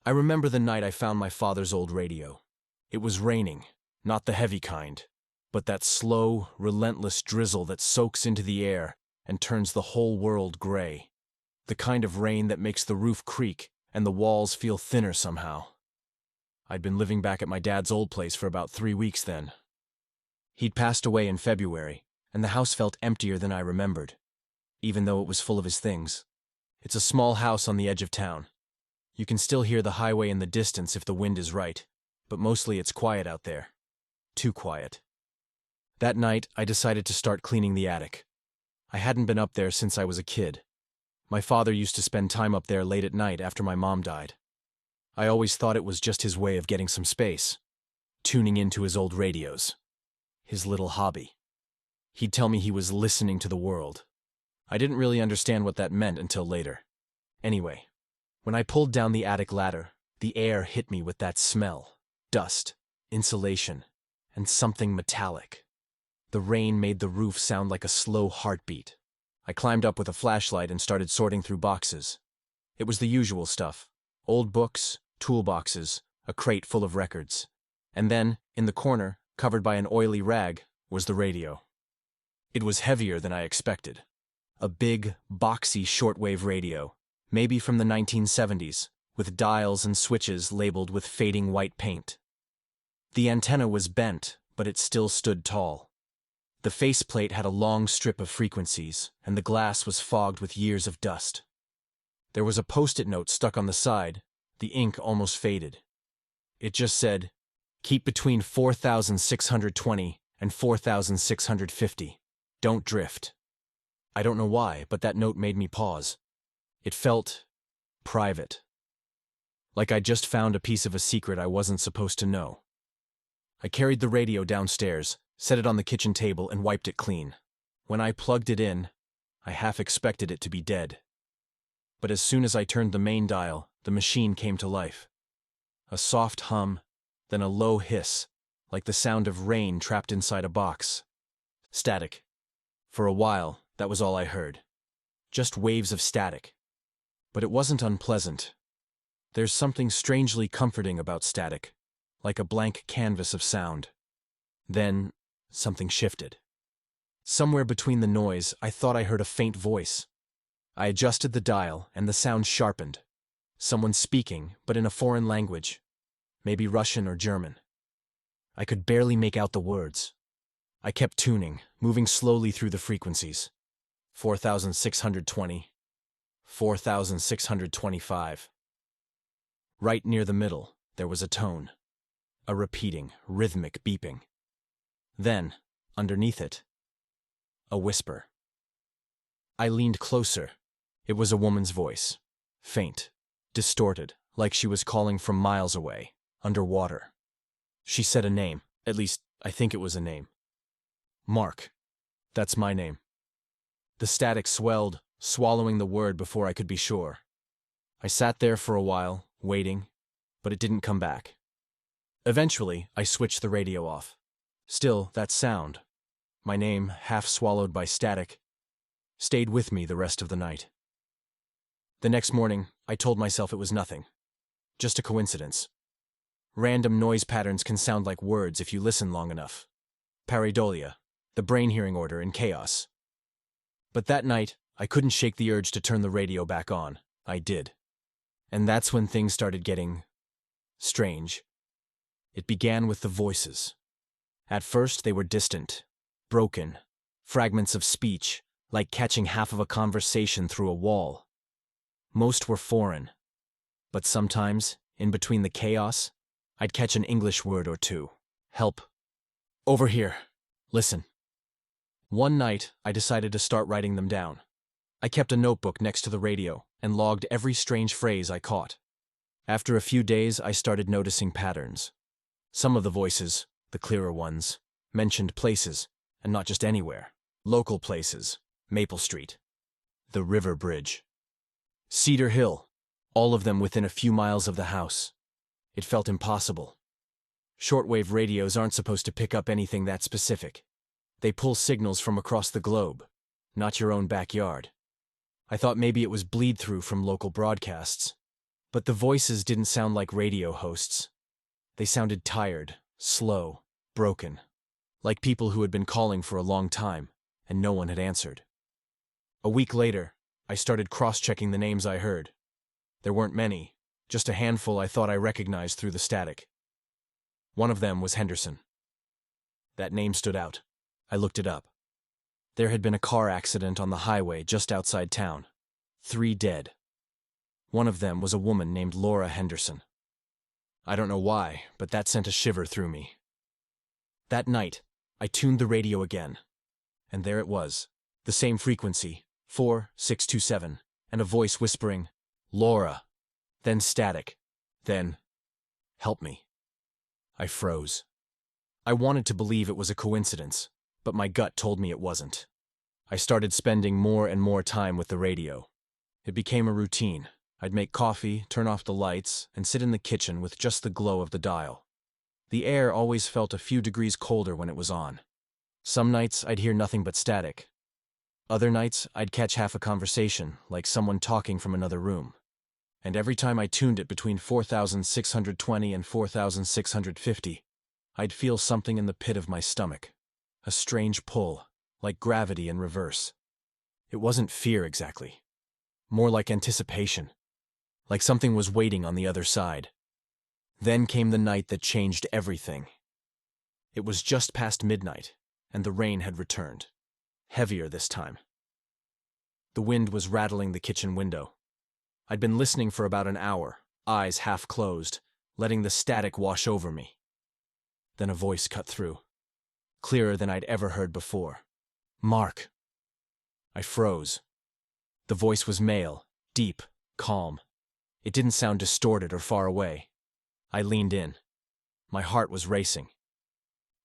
I remember the night I found my father's old radio. It was raining, not the heavy kind, but that slow, relentless drizzle that soaks into the air and turns the whole world gray. The kind of rain that makes the roof creak and the walls feel thinner somehow. I'd been living back at my dad's old place for about 3 weeks then. He'd passed away in February, and the house felt emptier than I remembered, even though it was full of his things. It's a small house on the edge of town. You can still hear the highway in the distance if the wind is right, but mostly it's quiet out there. Too quiet. That night, I decided to start cleaning the attic. I hadn't been up there since I was a kid. My father used to spend time up there late at night after my mom died. I always thought it was just his way of getting some space, tuning into his old radios. His little hobby. He'd tell me he was listening to the world. I didn't really understand what that meant until later. Anyway, when I pulled down the attic ladder, the air hit me with that smell, dust, insulation, and something metallic. The rain made the roof sound like a slow heartbeat. I climbed up with a flashlight and started sorting through boxes. It was the usual stuff: old books, toolboxes, a crate full of records. And then, in the corner, covered by an oily rag, was the radio. It was heavier than I expected. A big, boxy shortwave radio, maybe from the 1970s, with dials and switches labeled with fading white paint. The antenna was bent, but it still stood tall. The faceplate had a long strip of frequencies, and the glass was fogged with years of dust. There was a post-it note stuck on the side, the ink almost faded. It just said, "Keep between 4,620 and 4,650. Don't drift." I don't know why, but that note made me pause. It felt private. Like I just found a piece of a secret I wasn't supposed to know. I carried the radio downstairs, set it on the kitchen table, and wiped it clean. When I plugged it in, I half expected it to be dead. But as soon as I turned the main dial, the machine came to life. A soft hum, then a low hiss, like the sound of rain trapped inside a box. Static. For a while, that was all I heard. Just waves of static. But it wasn't unpleasant. There's something strangely comforting about static, like a blank canvas of sound. Then, something shifted. Somewhere between the noise, I thought I heard a faint voice. I adjusted the dial, and the sound sharpened. Someone speaking, but in a foreign language. Maybe Russian or German. I could barely make out the words. I kept tuning, moving slowly through the frequencies. 4,620. 4,625. Right near the middle, there was a tone. A repeating, rhythmic beeping. Then, underneath it, a whisper. I leaned closer. It was a woman's voice. Faint, distorted, like she was calling from miles away, underwater. She said a name. At least, I think it was a name. Mark. That's my name. The static swelled, swallowing the word before I could be sure. I sat there for a while, waiting, but it didn't come back. Eventually, I switched the radio off. Still, that sound, my name half swallowed by static, stayed with me the rest of the night. The next morning, I told myself it was nothing. Just a coincidence. Random noise patterns can sound like words if you listen long enough. Pareidolia, the brain hearing order in chaos. But that night, I couldn't shake the urge to turn the radio back on. I did. And that's when things started getting strange. It began with the voices. At first, they were distant, broken, fragments of speech, like catching half of a conversation through a wall. Most were foreign, but sometimes, in between the chaos, I'd catch an English word or two. Help. Over here. Listen. One night, I decided to start writing them down. I kept a notebook next to the radio and logged every strange phrase I caught. After a few days, I started noticing patterns. Some of the voices, the clearer ones, mentioned places, and not just anywhere. Local places. Maple Street. The River Bridge. Cedar Hill. All of them within a few miles of the house. It felt impossible. Shortwave radios aren't supposed to pick up anything that specific. They pull signals from across the globe, not your own backyard. I thought maybe it was bleed-through from local broadcasts. But the voices didn't sound like radio hosts. They sounded tired, slow, broken, like people who had been calling for a long time, and no one had answered. A week later, I started cross-checking the names I heard. There weren't many, just a handful I thought I recognized through the static. One of them was Henderson. That name stood out. I looked it up. There had been a car accident on the highway just outside town. 3 dead. One of them was a woman named Laura Henderson. I don't know why, but that sent a shiver through me. That night, I tuned the radio again. And there it was, the same frequency, 4627, and a voice whispering, "Laura." Then static. Then, "Help me." I froze. I wanted to believe it was a coincidence, but my gut told me it wasn't. I started spending more and more time with the radio. It became a routine. I'd make coffee, turn off the lights, and sit in the kitchen with just the glow of the dial. The air always felt a few degrees colder when it was on. Some nights I'd hear nothing but static. Other nights I'd catch half a conversation, like someone talking from another room. And every time I tuned it between 4,620 and 4,650, I'd feel something in the pit of my stomach. A strange pull, like gravity in reverse. It wasn't fear exactly. More like anticipation. Like something was waiting on the other side. Then came the night that changed everything. It was just past midnight, and the rain had returned. Heavier this time. The wind was rattling the kitchen window. I'd been listening for about an hour, eyes half closed, letting the static wash over me. Then a voice cut through, clearer than I'd ever heard before. "Mark." I froze. The voice was male, deep, calm. It didn't sound distorted or far away. I leaned in. My heart was racing.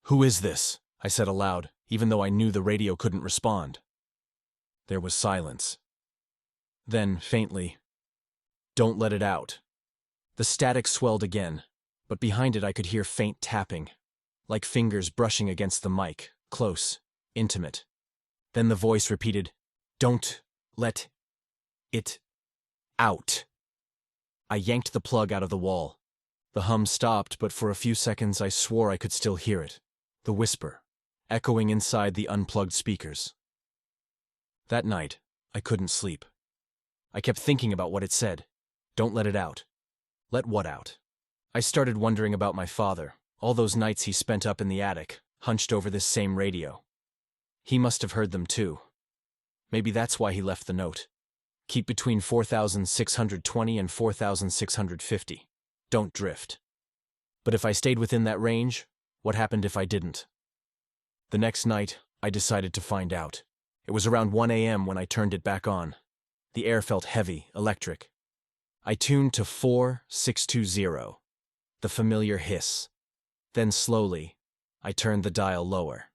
"Who is this?" I said aloud, even though I knew the radio couldn't respond. There was silence. Then, faintly, "Don't let it out." The static swelled again, but behind it I could hear faint tapping, like fingers brushing against the mic, close, intimate. Then the voice repeated, "Don't let it out." I yanked the plug out of the wall. The hum stopped, but for a few seconds I swore I could still hear it. The whisper, echoing inside the unplugged speakers. That night, I couldn't sleep. I kept thinking about what it said. Don't let it out. Let what out? I started wondering about my father, all those nights he spent up in the attic, hunched over this same radio. He must have heard them too. Maybe that's why he left the note. Keep between 4,620 and 4,650. Don't drift. But if I stayed within that range, what happened if I didn't? The next night, I decided to find out. It was around 1 a.m. when I turned it back on. The air felt heavy, electric. I tuned to 4620, the familiar hiss. Then slowly, I turned the dial lower.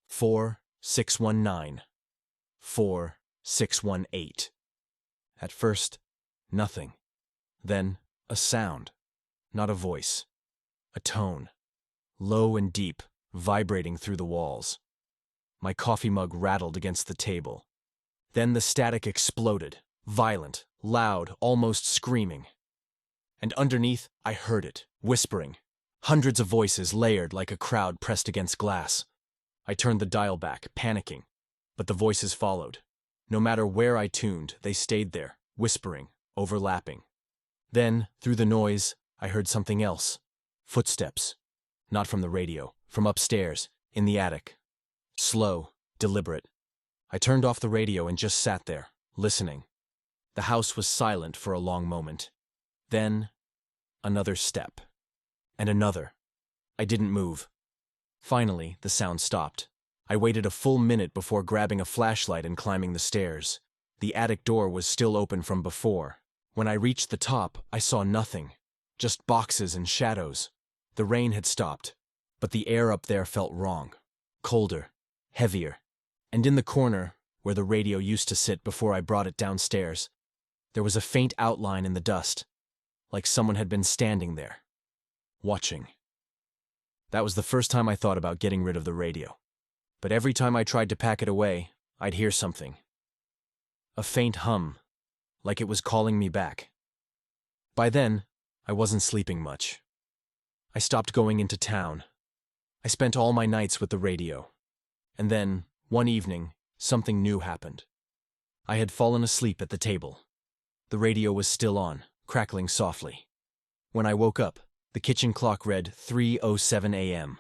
4619. 4618. At first, nothing. Then, a sound. Not a voice. A tone. Low and deep, vibrating through the walls. My coffee mug rattled against the table. Then the static exploded, violent, loud, almost screaming. And underneath, I heard it, whispering. Hundreds of voices layered like a crowd pressed against glass. I turned the dial back, panicking. But the voices followed. No matter where I tuned, they stayed there, whispering, overlapping. Then, through the noise, I heard something else. Footsteps. Not from the radio, from upstairs, in the attic. Slow, deliberate. I turned off the radio and just sat there, listening. The house was silent for a long moment. Then, another step. And another. I didn't move. Finally, the sound stopped. I waited a full minute before grabbing a flashlight and climbing the stairs. The attic door was still open from before. When I reached the top, I saw nothing. Just boxes and shadows. The rain had stopped, but the air up there felt wrong. Colder, heavier. And in the corner, where the radio used to sit before I brought it downstairs, there was a faint outline in the dust, like someone had been standing there, watching. That was the first time I thought about getting rid of the radio. But every time I tried to pack it away, I'd hear something. A faint hum, like it was calling me back. By then, I wasn't sleeping much. I stopped going into town. I spent all my nights with the radio. And then, one evening, something new happened. I had fallen asleep at the table. The radio was still on, crackling softly. When I woke up, the kitchen clock read 3:07 a.m.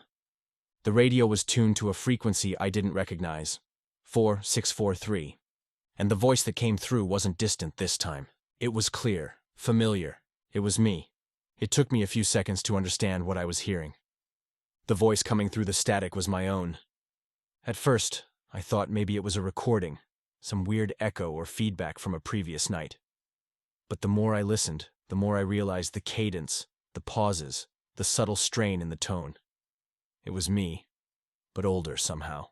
The radio was tuned to a frequency I didn't recognize, 4643. And the voice that came through wasn't distant this time. It was clear, familiar. It was me. It took me a few seconds to understand what I was hearing. The voice coming through the static was my own. At first, I thought maybe it was a recording, some weird echo or feedback from a previous night. But the more I listened, the more I realized the cadence, the pauses, the subtle strain in the tone. It was me, but older somehow.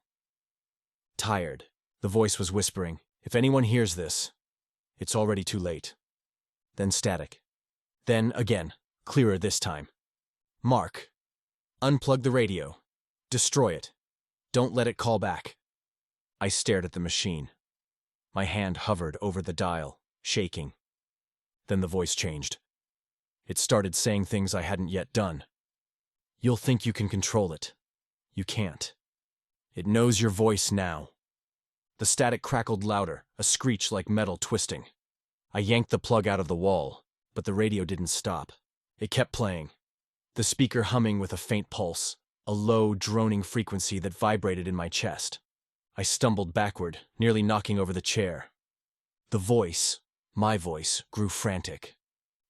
Tired, the voice was whispering, "If anyone hears this, it's already too late." Then static. Then again, clearer this time. "Mark, unplug the radio. Destroy it. Don't let it call back." I stared at the machine. My hand hovered over the dial, shaking. Then the voice changed. It started saying things I hadn't yet done. "You'll think you can control it. You can't. It knows your voice now." The static crackled louder, a screech like metal twisting. I yanked the plug out of the wall, but the radio didn't stop. It kept playing, the speaker humming with a faint pulse, a low, droning frequency that vibrated in my chest. I stumbled backward, nearly knocking over the chair. The voice, my voice, grew frantic.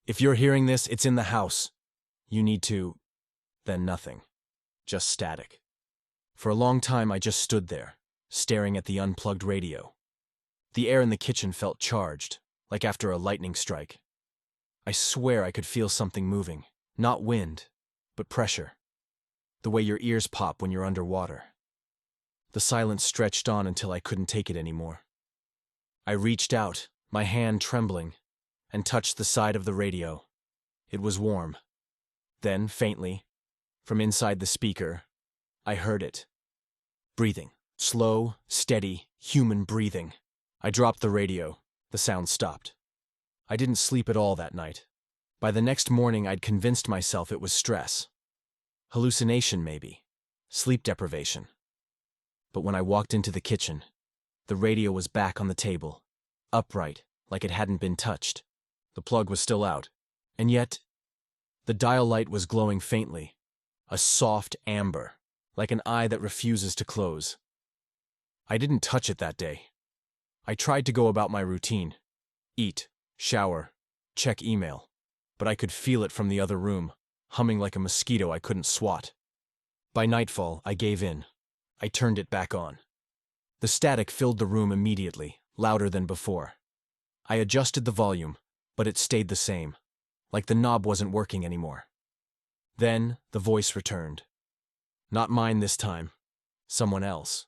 "If you're hearing this, it's in the house. You need to..." Then nothing. Just static. For a long time I just stood there, staring at the unplugged radio. The air in the kitchen felt charged, like after a lightning strike. I swear I could feel something moving. Not wind, but pressure. The way your ears pop when you're underwater. The silence stretched on until I couldn't take it anymore. I reached out, my hand trembling, and touched the side of the radio. It was warm. Then, faintly, from inside the speaker, I heard it. Breathing. Slow, steady, human breathing. I dropped the radio. The sound stopped. I didn't sleep at all that night. By the next morning, I'd convinced myself it was stress. Hallucination, maybe. Sleep deprivation. But when I walked into the kitchen, the radio was back on the table, upright, like it hadn't been touched. The plug was still out. And yet, the dial light was glowing faintly, a soft amber, like an eye that refuses to close. I didn't touch it that day. I tried to go about my routine. Eat, shower, check email. But I could feel it from the other room, humming like a mosquito I couldn't swat. By nightfall, I gave in. I turned it back on. The static filled the room immediately, louder than before. I adjusted the volume, but it stayed the same, like the knob wasn't working anymore. Then the voice returned. Not mine this time. Someone else.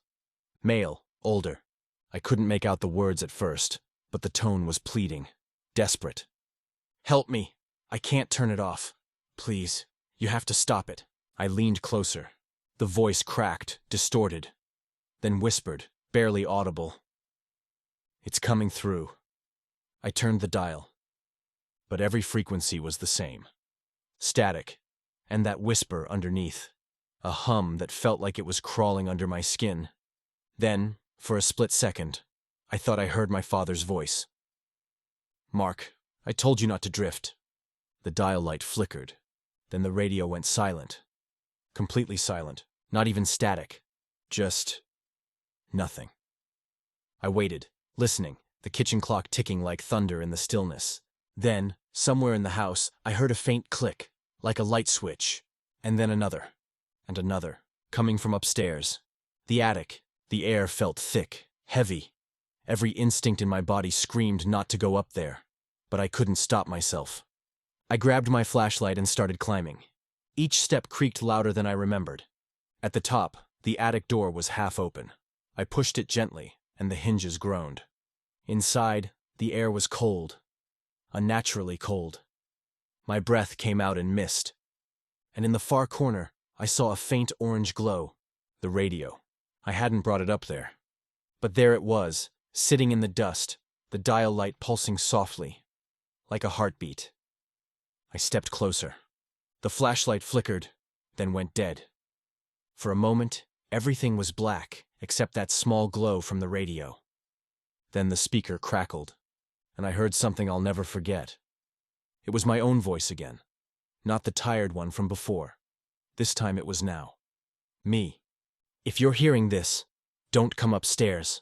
Male, older. I couldn't make out the words at first, but the tone was pleading, desperate. "Help me. I can't turn it off. Please, you have to stop it." I leaned closer. The voice cracked, distorted, then whispered, barely audible. "It's coming through." I turned the dial, but every frequency was the same. Static, and that whisper underneath, a hum that felt like it was crawling under my skin. Then, for a split second, I thought I heard my father's voice. "Mark, I told you not to drift." The dial light flickered. Then the radio went silent. Completely silent. Not even static. Just nothing. I waited, listening, the kitchen clock ticking like thunder in the stillness. Then, somewhere in the house, I heard a faint click, like a light switch, and then another, and another, coming from upstairs. The attic. The air felt thick, heavy. Every instinct in my body screamed not to go up there, but I couldn't stop myself. I grabbed my flashlight and started climbing. Each step creaked louder than I remembered. At the top, the attic door was half open. I pushed it gently, and the hinges groaned. Inside, the air was cold, unnaturally cold. My breath came out in mist. And in the far corner, I saw a faint orange glow, the radio. I hadn't brought it up there. But there it was, sitting in the dust, the dial light pulsing softly, like a heartbeat. I stepped closer. The flashlight flickered, then went dead. For a moment, everything was black except that small glow from the radio. Then the speaker crackled, and I heard something I'll never forget. It was my own voice again, not the tired one from before. This time it was now. Me. If you're hearing this, don't come upstairs.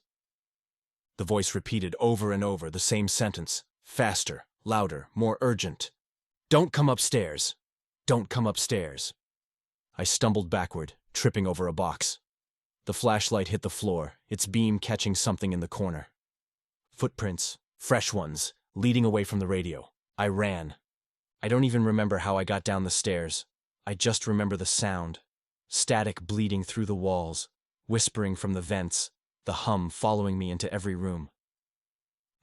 The voice repeated over and over the same sentence, faster, louder, more urgent. Don't come upstairs. Don't come upstairs. I stumbled backward, tripping over a box. The flashlight hit the floor, its beam catching something in the corner. Footprints, fresh ones, leading away from the radio. I ran. I don't even remember how I got down the stairs. I just remember the sound. Static bleeding through the walls, whispering from the vents, the hum following me into every room.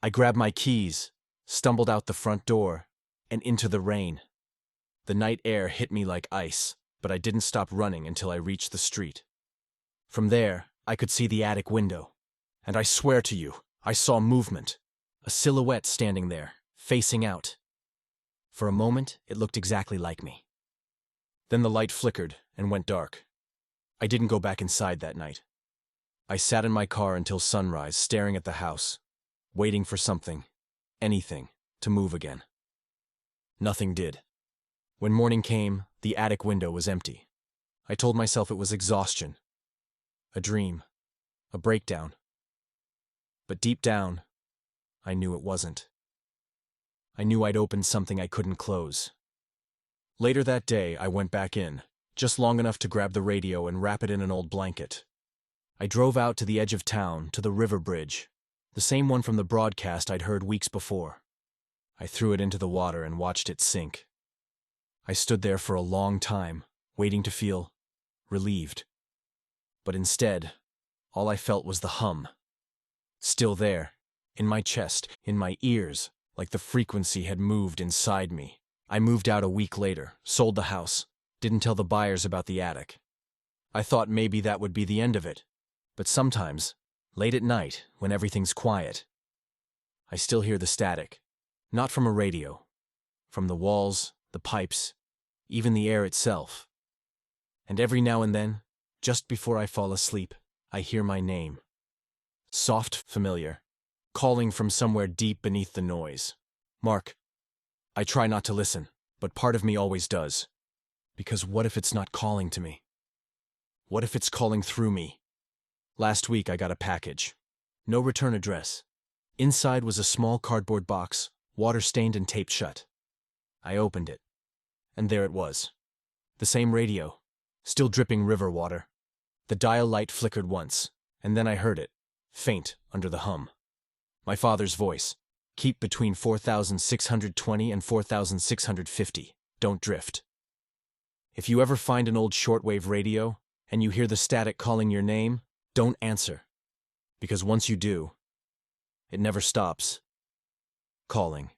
I grabbed my keys, stumbled out the front door, and into the rain. The night air hit me like ice, but I didn't stop running until I reached the street. From there, I could see the attic window. And I swear to you, I saw movement. A silhouette standing there, facing out. For a moment, it looked exactly like me. Then the light flickered and went dark. I didn't go back inside that night. I sat in my car until sunrise, staring at the house, waiting for something, anything, to move again. Nothing did. When morning came, the attic window was empty. I told myself it was exhaustion, a dream, a breakdown. But deep down, I knew it wasn't. I knew I'd opened something I couldn't close. Later that day, I went back in, just long enough to grab the radio and wrap it in an old blanket. I drove out to the edge of town, to the river bridge, the same one from the broadcast I'd heard weeks before. I threw it into the water and watched it sink. I stood there for a long time, waiting to feel relieved. But instead, all I felt was the hum. Still there, in my chest, in my ears, like the frequency had moved inside me. I moved out a week later, sold the house, didn't tell the buyers about the attic. I thought maybe that would be the end of it. But sometimes, late at night, when everything's quiet, I still hear the static. Not from a radio. From the walls, the pipes, even the air itself. And every now and then, just before I fall asleep, I hear my name. Soft, familiar, calling from somewhere deep beneath the noise. Mark. I try not to listen, but part of me always does. Because what if it's not calling to me? What if it's calling through me? Last week I got a package. No return address. Inside was a small cardboard box, water-stained and taped shut. I opened it. And there it was. The same radio, still dripping river water. The dial light flickered once, and then I heard it, faint under the hum. My father's voice. Keep between 4,620 and 4,650. Don't drift. If you ever find an old shortwave radio, and you hear the static calling your name, don't answer. Because once you do, it never stops calling.